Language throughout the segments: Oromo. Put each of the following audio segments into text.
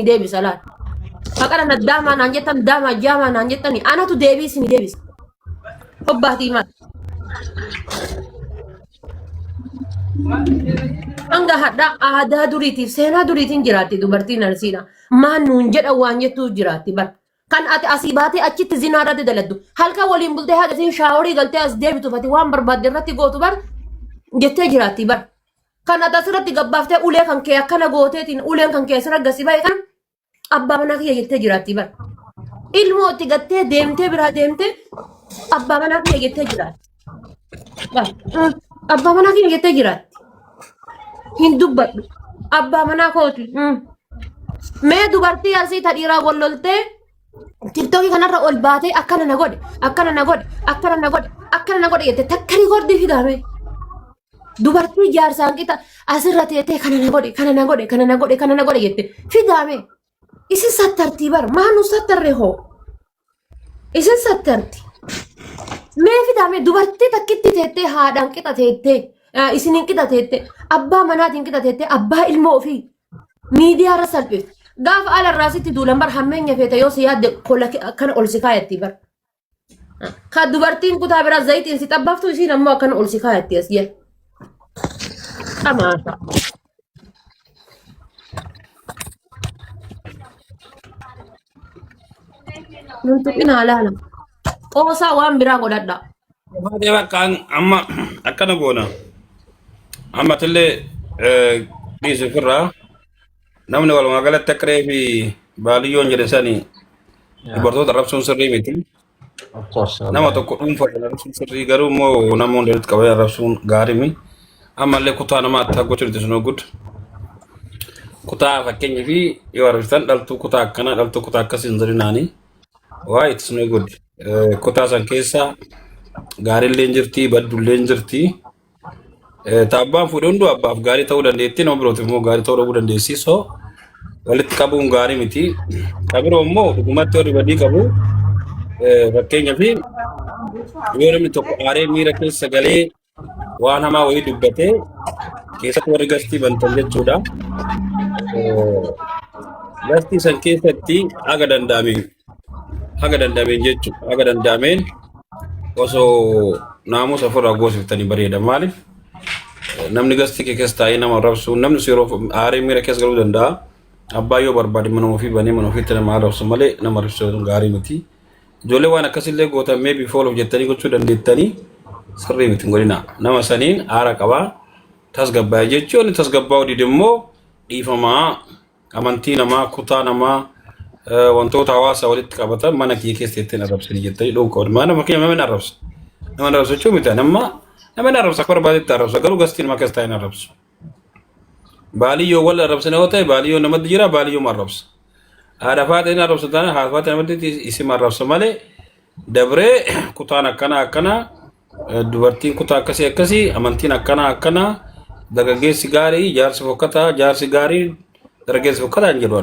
deebis alaat. Haqara naddaamaa naan jettan daamaa jaamaa naan jettani anatu deebii isin deebis. Hobbaatii maal? Hanga hadhaa aadaa duriitiif seenaa duriitiin jiraatti dubartiin arsiidha. Maan nuun jedha waan jettuu jiraatti bar. Kan ati asii baatee achitti zinaa irratti daladdu. Halkan waliin bultee haadha isiin shaaworii galtee as deebitu fati waan barbaadde irratti gootu bar jettee jiraatti bar. Kan ati asirratti gabbaaftee ulee kan kee akkana gooteetiin uleen kan kee asirra gasi ba'e kan abbaa manaa kiyya jettee jiraatti bar. Ilmoo itti gattee deemtee biraa deemtee abbaa manaa kiyya jettee jiraatti. Abbaa manaa kiyya jettee jiraatti. Hin dubbadhu. Abbaa manaa kooti. Mee dubartii asii tadhiiraa walloltee TikTokii kanarra ol baatee akkana na godhe, akkana na godhe, akkana na godhe, akkana na godhe jettee takkarii gordii fidaame. Dubartii jaarsaan qixa asirra teetee kana na godhe, kana na godhe, kana na godhe, kana na godhe jettee fidaame. Isin sattartii bar maanu sattarree hoo? Isin sattarti. Mee fidaame dubartii takkitti teettee haadhaan qixa teettee isinin qixa teettee abbaa manaatiin qixa teettee abbaa ilmoo ofii miidiyaarra salphifte. Gaafa alarraa sitti duulan bar hammeenya feete yoo si yaadde kola akkana ol si kaayatti bar. Kan dubartiin kutaa biraa zayitiin si xabbaaftu isiin ammoo akkana ol si kaayatti as jala. Amaasa. Nuntu qinaa laala. Qoosaa waan biraa godhadha. Baadiyyaa bakkaan amma akkana goona. Amma tillee dhiisuu firraa. Namni walumaa galatti akka reefi baadiyyoon jedhe sanii dubartoota arrabsuun sirrii miti. Nama tokko dhuunfaa arrabsuun sirrii garuu immoo nama hunda walitti qabee arrabsuun gaariimi. Ammallee kutaa nama attaa gochuu itti sunoo guddu. Kutaa fakkeenyaa fi yoo arrabsitan dhaltuu kutaa akkana dhaltuu kutaa akkasii hin zirinaanii waa itti sunoo guddu. Kutaa san keessa gaariillee jirti baddullee jirti. Taabbaan fuudhee hunduu abbaaf gaarii ta'uu dandeetti nama birootiif immoo gaarii ta'uu dhabuu dandeessi so walitti qabuun gaarii miti. Kan biroo immoo dhugumatti warri badii qabu fakkeenyaaf yoo namni tokko aaree miira keessa galee waan hamaa wayii dubbatee keessatti warri gastii bantan jechuudha. Gastii san keessatti haga danda'ameen jechuudha. Haga danda'ameen osoo naamusa ofirraa goosiftanii bareeda maaliif? Namni gastii kee keessa taa'ee nama arrabsu namni yeroo aaree miira keessa galuu danda'a. Abbaa yoo barbaade mana ofii banee mana ofiitti nama arrabsu malee nama arrabsu gaarii miti. Ijoollee waan akkasillee gootan mee bifooloof jettanii gochuu dandeettanii sirrii miti godhina. Nama saniin aara qabaa tasgabbaa'ee jechuun tasgabbaa'uu dide immoo dhiifamaa amantii namaa kutaa namaa wantoota hawaasaa walitti qabatan mana kiyya keessa ittiin arrabsanii jettanii dhowwuu qabdu. Nama keenya nama arrabsa. Nama arrabsa jechuun miti nama arrabsa akka barbaadetti arrabsa garuu gastii nama keessa taa'een arrabsu. Baaliyyoo wal arrabsan yoo ta'e baaliyyoo namatti jira baaliyyoo arrabsa. Haadha faatiin arrabsa taane haadha faatiin namatti isin arrabsa malee dabree kutaan akkana dubartiin kutaa akkasii amantiin akkana dargaggeessi gaarii jaarsi fokkataa jaarsi gaarii dargaggeessi fokkataa hin jedhu.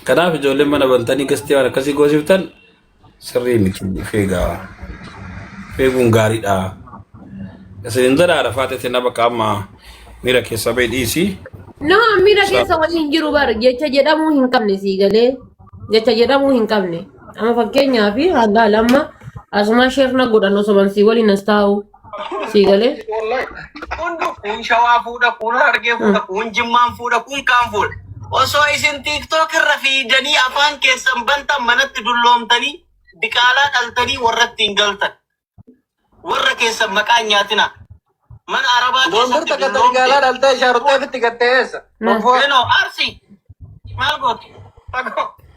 Kanaaf ijoolleen mana bantanii gastii waan akkasii goosiftan sirrii miti feeguun gaariidha. Isin daraara faatiin nama qaama miira keessa ba'e dhiisi. Nama miira keessa waliin jiru bar jecha jedhamuu hin qabne sii galee jecha jedhamuu hin qabne. Amma fakkeenyaaf hanga lamma asuma sheerna godhan osoo bansii waliin as taa'u sii galee. Hundu kun shawaa fuudha kun hargee fuudha kun jimmaan fuudha kun kaan fuudha. Osoo isin TikTok irra fiidanii afaan keessan bantan manatti dulloomtanii diqaalaa dhaltanii warratti hin galtan. Warra keessan maqaa nyaatina. Mana arabaa keessatti dulloomte. Diqaalaa dhaltee shaarotee fitti gatteessa. Noo arsi. Maal gootu?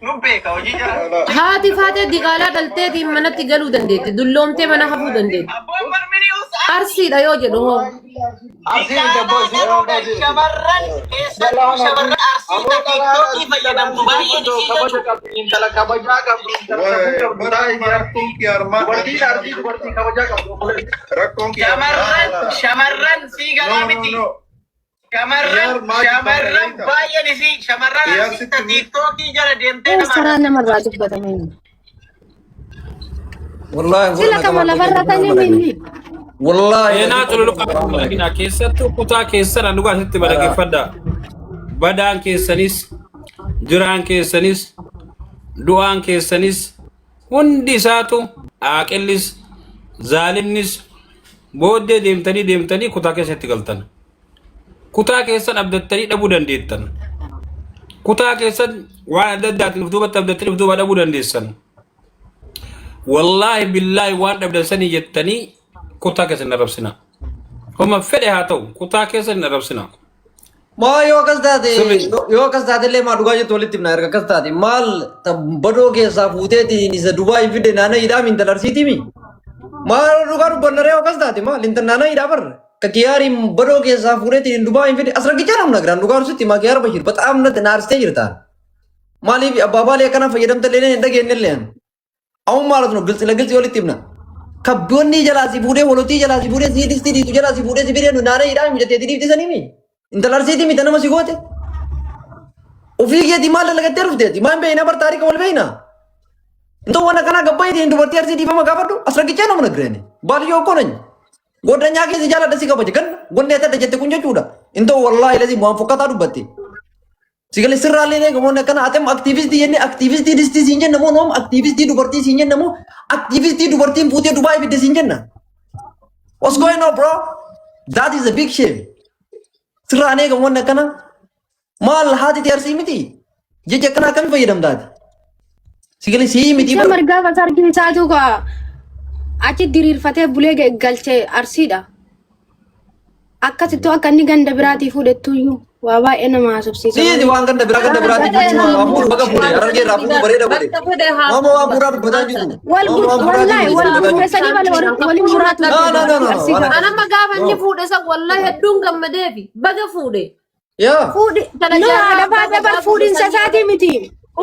Nu beeka hojii jala. Haati faatee diqaalaa dhalteetiin manatti galuu dandeetti. Dulloomtee mana hafuu dandeetti. Arsiidha yoo jedhu hoo. Shamarran keessattuu shamarran arsii TikTokii fayyadamtu baay'ee intala kabajaa qabdu. Shamarran sii galaa miti. Shamarran baay'een isii shamarran arsii TikTokii jala deemtee Saraan namarraa dubbatamee. Wallahi Sila kama lafarratanii minni. wallahi Eenaa tololuqa keessattuu kutaa keessan dhugaa asitti badageeffadha. Badaan keessanis jiraan keessanis du'aan keessanis hundi isaatu aaqillis zaalimnis booddee deemtanii kutaa keessatti galtan. Kutaa keessan abdattanii dhabuu dandeettan. Kutaa keessan waan adda addaatiin duubatti abdattanii duuba dhabuu dandeessan. Wallaahi billaahi waan dhabdan sanii jettanii kutaa keessan hin arrabsina. Homa fedhe haa ta'u kutaa keessan hin arrabsina. Ma yoo kas taate illee maa dhugaa jettu walitti himna erga kas taate maal badoo keessaa fuuteetiin isa Dubaay fide naana hidhaa minta darsiitimi. Maal dhugaa dubbanna yoo kas taate maal inta naana hidhaa barra. Kakiyaariin badoo keessaa fuuteetiin Dubaay fide asirratti namna giraan dhugaa rusitti maa kiyaar bashir bataam naaristee jirtaan. Maaliif abbaabalee akkana fayyadamta illee hin dhageenye illee. Amma maalat nu gilxi walitti himna. Kabboonni jalaasi fuudhee walotii jalaasi fuudhee siidistii diitu jalaasi fuudhee si bidee naana hidhaa mijateetii diiftisanii intalarsiitii miti nama si goote. Ofii keetii maal dalagattee dhufteeti? Maan beeyna bar taarika wal beeyna? Intoo waan akkanaa gabbaaytiin dubartii arsiitii fama gaafadhu as rakkichaa nama nagreeni. Baaliyyoo konany. Goddanyaa keessi jaaladha si kabaje kan gonnee tadda jette kun jechuudha. Intoo wallaahi lazi waan fokkataa dubbatte. Sigalee sirraallee ne gamoonni akkana atem aktiivistii jenne aktiivistii distii siin jenna moo noom aktiivistii dubartii siin jenna moo aktiivistii dubartiin fuutee Dubaay fidde siin jenna. What's going on bro? That is a big shame. Sirraanee gamoonni akkana maal haati tiyaarsii miti jecha akkana akkami fayyadamtaati sigalee sii miti Isa margaa fasaa arginu isaatu achi diriirfatee bulee galchee arsiidha. Akkasitti akka inni ganda biraatii fuudhettuyyuu waa baay'ee nama haasofsiisa. siiti waan ganda biraati jechuudha hafuura baga fuudhe argee irraa fuudhu bareeda godhe mama waan buuraa dubbataa jiru Wallahi wal gurmeessanii waliin muraatu. Anama gaafa inni fuudhe isa wallahi hedduun gammadeefi baga fuudhe. yaa Fuudhe kana No haadha baadha bar fuudhinsa isaatii miti.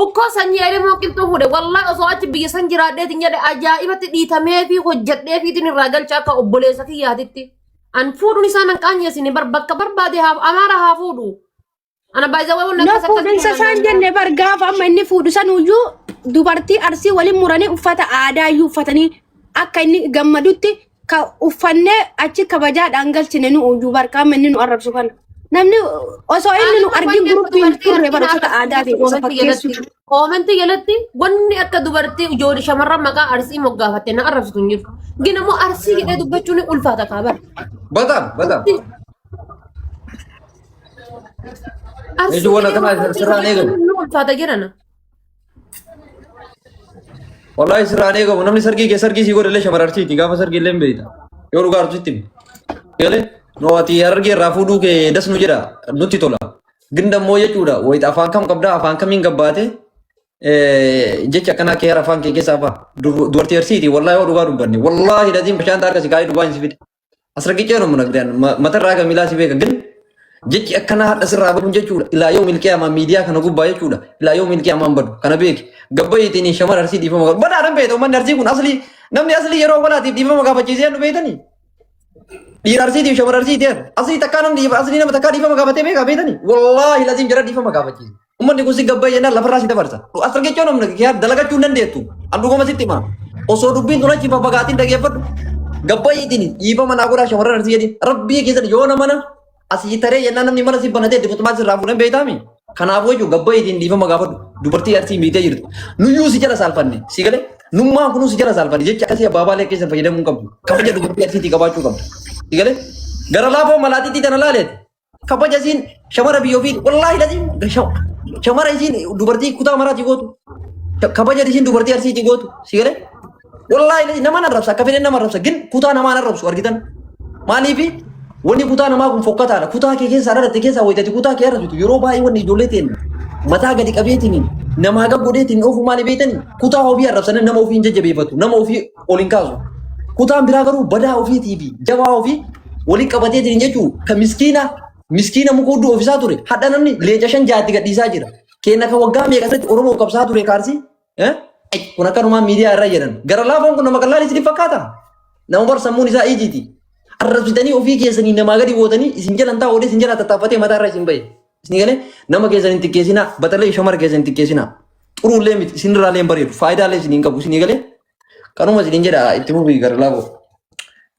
ukkoo sanyii Oromoo qilxuu fuudhe wallahi osoo achi biyya san jiraadheetiin jedhe ajaa'ibatti dhiitamee fi hojjedheefiitiin irraa galcha akka obboleessa kiyyaatitti. An fuudhuun isaa nan qaanyeessine bakka barbaade amaara haa fuudhu. Ana baay'ee waan No fuudhinsa isaan jenne bar gaafa amma inni fuudhu sanuyyuu dubartii arsii waliin muranii uffata aadaa iyyuu uffatanii akka inni gammadutti ka uffannee achi kabajaadhaan galchine nu uyyuu bar qaama inni nu arrabsu kana. Namni osoo inni nu argin guruppiin turre bar uffata aadaatiin gosa fakkeessu. Koomentii jalatti wanni akka dubartii ijoollee shamarran maqaa arsii moggaafatte na arrabsitu hin jiru. Ginammoo arsii jedhee dubbachuun ulfaata kaabar. bataam Ejju waan akkanaa sirraan eegamu. Ulfaata jedhana. Wallahi sirraan eegamu namni sargii sii godhe illee shamara arsiiti gaafa sargii illee hin beeyta yoo dhugaa arsiitti galee no ati argee irraa fuudhuu kee das nu jedha nutti tola gindammoo jechuudha wayita afaan kam qabdaa afaan kamiin gabbaate jecha akkanaa kee afaan kee keessaa afaa dubartii arsiiti wallahi yoo dhugaa dubbanne wallahi laziin bishaan taarka si kaayee dhugaa hin si fide as rakkicee nu nagdaan matarraa kan milaa si beeka gin jechi akkanaa hadha sirraa baduun jechuudha ilaa yoo milkee amaan miidiyaa kana gubbaa jechuudha ilaa yoo milkee amaan badu kana beeki gabbayeetiin shamara arsii dhiifama gaafa badhaadhan beekta uummanni arsii kun namni aslii yeroo walaatiif dhiifama gaafachiisee nu beektanii dhiira arsiitiif shamara arsiitiin aslii takkaa namni aslii nama takkaa dhiifama gaafatee beekaa beektanii wallaahi laziin jara dhiifama gaafachiise uummanni kun si gabbayee jennaan lafarraa si dabarsa as rakkicee namni dalagachuu hin dandeettu an dhuguma sitti himaa osoo dubbiin tun achi babbagaatiin dhageeffadhu gabbayeetiin dhiifama naa godhaa shamara arsii jedhin rabbii keessatti yoo namana asii taree yennaan namni mana si banatee dibutumaa sirraa fuudhan beektaami. Kanaafuu jechuun gabbayeetiin dhiifama gaafadhu dubartii arsii miitee jirtu. Nuyyuu si jala saalfanne si galee nummaan kunuu si jala saalfanne jecha akkasii abaabaalee keessa fayyadamuu hin qabdu. Kabaja dubartii arsiitii qabaachuu qabdu. Si galee gara laafoo malaatiitii tana laaleeti. Kabaja isiin shamara biyyoo fi wallaahi laziin shamara isiin dubartii kutaa maraatii gootu. Kabaja isiin dubartii arsiitii gootu si galee wallaahi laziin nama arrabsa akka fedhan nama arrabsa gin kutaa namaa arrabsu argitan maaliifi wanni kutaa namaa kun fokkataadha. Kutaa kee keessaa dhalatte keessaa wayitati kutaa kee arrabsitu yeroo baay'ee wanni ijoollee ta'een mataa gadi qabeetiin namaa gaggodheetiin ofu maali beektanii kutaa ofii arrabsan nama ofii hin jajjabeeffatu nama ofii ol hin kaasu. Kutaan biraa garuu badaa ofiitii fi jabaa ofii waliin qabateetiin jechuun kan miskiina muka hudduu ofiisaa ture hadha namni leenca 5 jaatti gadhiisaa jira. Kenna kan waggaa meeqatti Oromoo qabsaa ture kaarsii kun akkanumaa miidiyaa irra jedhan gara laafoon kun nama qallaan isin fakkaata nama bar sammuun isaa ijiiti. Arrabsitanii ofii keessanii namaa gadi bootanii isin jalan taa'u odee isin jala tattaaffatee mataa irraa isin bahe. Isin galee nama keessan hin xiqqeessinaa batalee shamara keessan hin xiqqeessinaa. Xuruullee miti isin irraallee hin bareedu faayidaalee isin hin qabu isin galee kanuma isin jedha itti fufii gara laafoo.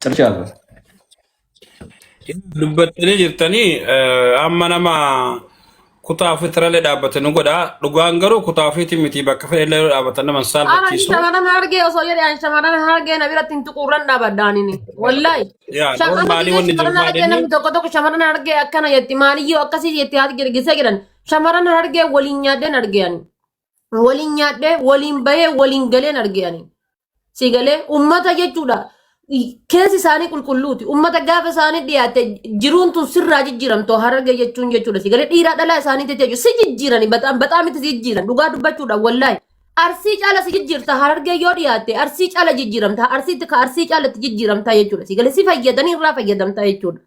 Circhaa. Dubbattanii jirtanii amma nama kutaa fi tiraalee dhaabbatan godha dhugaan garuu kutaa fi timiti bakka fedhe dhaabbatan naman Ana saalfachiisu. shamaran hargee osoo jedhe an shamaran hargee na biratti hin tuqurran dhaabaddaanini. Wallahi. Yaa normaalii wanni jiru Shamaran hargee namni tokko tokko shamaran hargee akkana jetti maaliyyoo akkasii jetti haati girgisee jedhan. Shamaran hargee waliin nyaadheen argeani. Waliin nyaadhee waliin bahee waliin galeen argeani. Si galee ummata jechuudha. Keessi isaanii qulqulluuti. Ummata gaafa isaanii dhiyaate jiruun tun sirraa jijjiiramtoo hararge jechuun jechuudha. Si galee dhiiraa dhalaa isaanii jechuudha. Si jijjiirani bataam itti si jijjiiran dhugaa dubbachuudha wallahi. Arsii caala si jijjiirta hararge yoo dhiyaatte arsii caala jijjiiramta arsii caala itti jijjiiramta jechuudha. Si galee si fayyadanii irraa fayyadamta jechuudha.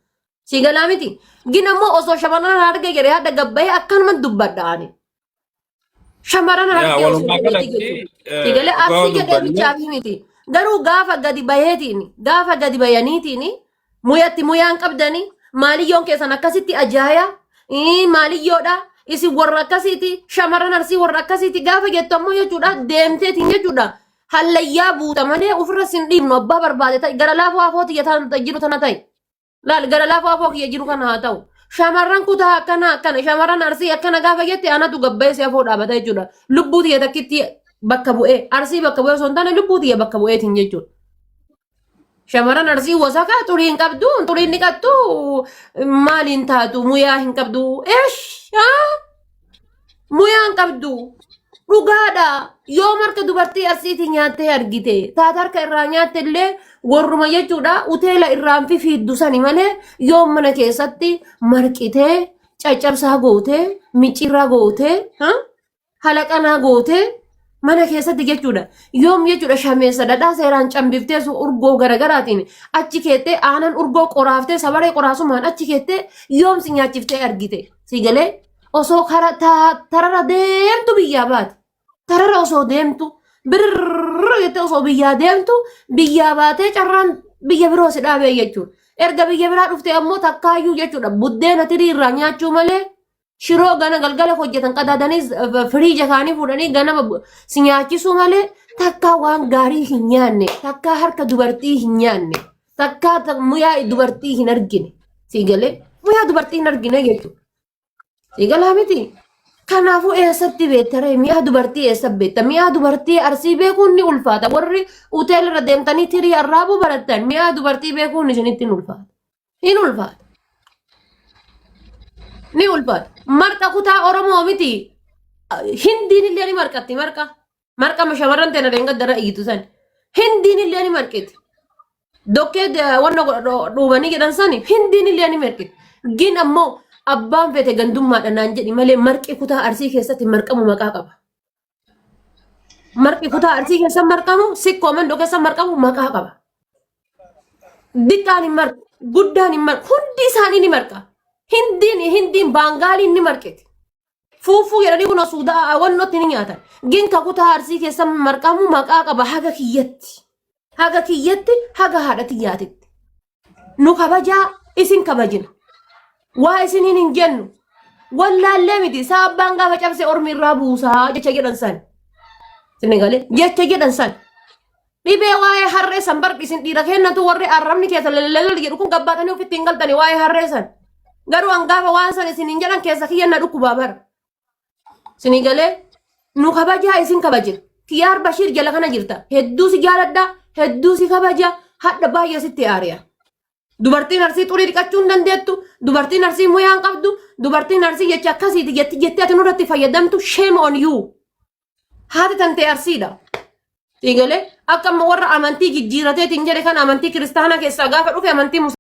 Si galaa miti. Gin ammoo osoo shamarran hararge jedhee haadha gabbayee akkanuma dubbadhaani. Shamarran hararge osoo jechuudha. Si galee arsii jedhee bichaafi miti. Garuu gaafa gadi bayaniitiin muyaan qabdanii maaliyyoon keessan akkasitti ajaaya maaliyyoodha isin warra akkasiiti shamarran arsii warra akkasiiti gaafa jettu ammoo jechuudha deemteetiin jechuudha hallayyaa buuta malee ofirra sin dhiibnu abbaa barbaade ta'e gara laafoo afoo xiyyataan jiru tana ta'e laal gara laafoo afoo kiyya jiru kana haa ta'u shamarran kutaa akkana shamarran arsii akkana gaafa jette anatu gabbeessi afoo dhaabata jechuudha lubbuu xiyya takkitti bakka bu'ee arsii bakka bu'ee osoo hin taane lubbuu xiyya bakka bu'eetiin jechuudha. Shamaran arsii wasakaa xurii hin qabdu xurii ni qabdu maaliin taatu muyaa hin qabdu muyaa hin qabdu dhugaadha yoo marka dubartii arsiitii nyaattee argite taata harka irraa nyaatte illee warruma jechuudha uteela irraan fiiddu sani malee yoo mana keessatti marqitee caccabsaa gootee micciirraa gootee halaqanaa gootee mana keessatti jechuudha yoom jechuudha shameessa dhadhaa seeraan cambiftee urgoo garagaraatiin achi keettee aanan urgoo qoraaftee sabaree qoraasumaan achi keettee yoom si nyaachiftee argite si galee osoo tarara deemtu biyyaa baate tarara osoo deemtu birrrr jettee osoo biyyaa deemtu biyyaa baatee carraan biyya biroo si dhaabee jechuudha erga biyya biraa dhufte ammoo takkaayyuu jechuudha buddeena tirii irraa nyaachuu malee shiroo gana galgala hojjetan qadaadanii firiija kaanii fuudhanii ganama si nyaachisuu malee takkaa waan gaarii hin nyaanne takkaa harka dubartii hin nyaanne takkaa muyaa dubartii hin argine si galee muyaa dubartii hin argine jechuudha. Si galaa miti. Kanaafuu eessatti beektare mi'a dubartii eessa beekta mi'a dubartii arsii beekuun ni ulfaata warri hoteela irra deemtanii tirii arraabuu barattan mi'a dubartii beekuun isinitti hin ulfaata. Ni ulfaata. Marqa kutaa Oromoo miti. Hindiin illee ni marqatti marqa shamarran ta'e nareen gaddara iyyitu san. Hindiin illee ni marqiti. Dokkee wanna dhuumanii jedhan sani hindiin illee ni marqiti. Gin ammoo abbaan fete gandummaadha naan jedhi malee marqi kutaa arsii keessatti marqamu maqaa qaba. Marqi kutaa arsii keessa marqamu sikkoo mandoo keessa marqamu maqaa qaba. Diqqaan hin marqu, guddaan hin marqu, hundi isaanii ni marqa. Hindiin baangaaliin ni marqiti. Fuufuu jedhanii kun suudaa wannootti ni nyaatan. Ginka kutaa arsii keessa marqamu maqaa qaba haga kiyyatti. Haga kiyyatti haga haadha xiyyaatitti. Nu kabajaa isin kabajina. Waa isiniin hin jennu. Wallaallee miti saabbaan gaafa cabse ormi irraa buusaa jecha jedhan san. Senegalee jecha jedhan san. Dhibee waa'ee harree san barqisin dhiira kennatu warri arrabni keessa lallalal jedhu kun gabbaatanii ofitti hin galtani waa'ee harree san. Garuu hangaafa waan san isin hin jedhan keessa kiyyanna dhukkubaa bara. Senegalee nu kabajaa isin kabajina. Kiyaar Bashiir jala kana jirta. Hedduu si jaaladha. Hedduu si kabaja. Hadha baay'ee sitti aariya. Dubartiin arsii xurii dhiqachuu hin dandeettu. Dubartiin arsii muyaa hin qabdu. Dubartiin arsii jecha akkasiiti jettee ati nurratti fayyadamtu shame on you. Haati tantee arsiidha. Eegalee akka warra amantii jijjiirateetiin jedhe kan amantii kiristaanaa keessaa gaafa dhufe amantii